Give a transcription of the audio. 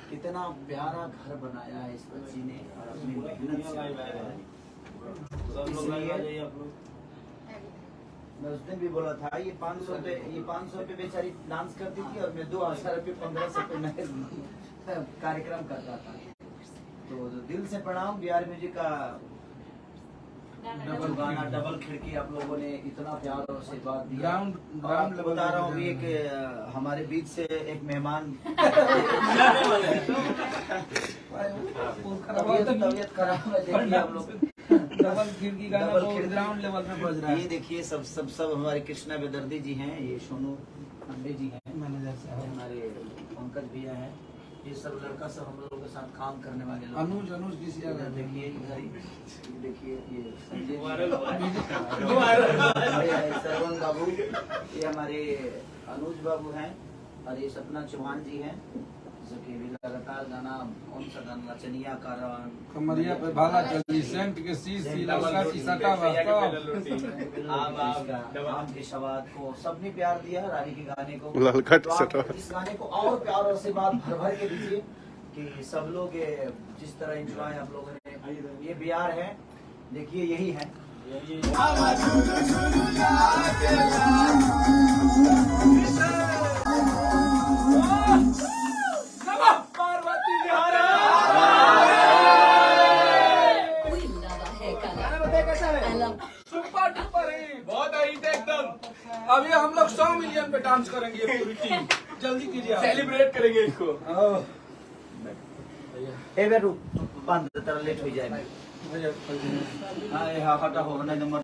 कितना प्यारा घर बनाया है इस बच्ची ने और अपनी मेहनत से बनाया है। इसलिए मैं उस दिन भी बोला था ये 500 पे बेचारी डांस करती थी और मैं 2000 रुपये 1500 पे मैं कार्यक्रम करता था। तो दिल से प्रणाम बिहार म्यूजिक का डबल गाना डबल खिड़की आप लोगों ने इतना प्यार और आशीर्वाद दिया। ग्राउंड बता रहा हूँ एक हमारे बीच से एक मेहमान तबियत खराब है, देखिए आप लोग डबल खिड़की गाना ग्राउंड लेवल में बज रहा है। ये देखिए सब हमारे कृष्णा बेदर्दी जी हैं, ये सोनू खंडे जी हैं, मैनेजर साहब हमारे पंकज भैया हैं, ये सब लड़का सब हम लोगों के साथ काम करने वाले लोग। अनुज किसी देखिए इधर ही देखिए ये संजय सरवन बाबू, ये हमारे अनुज बाबू हैं और ये सपना चौहान जी हैं जो कि भी लगातार गाना कौन सा गाना चनिया का कमरिया पे भाला चली सेंट के शीशी लगा की सटा आम के शवाद को सबने प्यार दिया रानी के गाने को। ललकट तो आप इस गाने को और प्यार और से बात भर के दीजिए कि सब लोग जिस तरह एंजॉय आप लोगों ने। ये बिहार है, देखिए यही है। सुपर डुपर है, बहुत हिट एकदम। अभी हम लोग 100 मिलियन पे डांस करेंगे पूरी टीम, जल्दी कीजिए, सेलिब्रेट करेंगे इसको। ए बेटू 5 तरह लेट हो जाएगा। हाँ हटा हो नहीं नंबर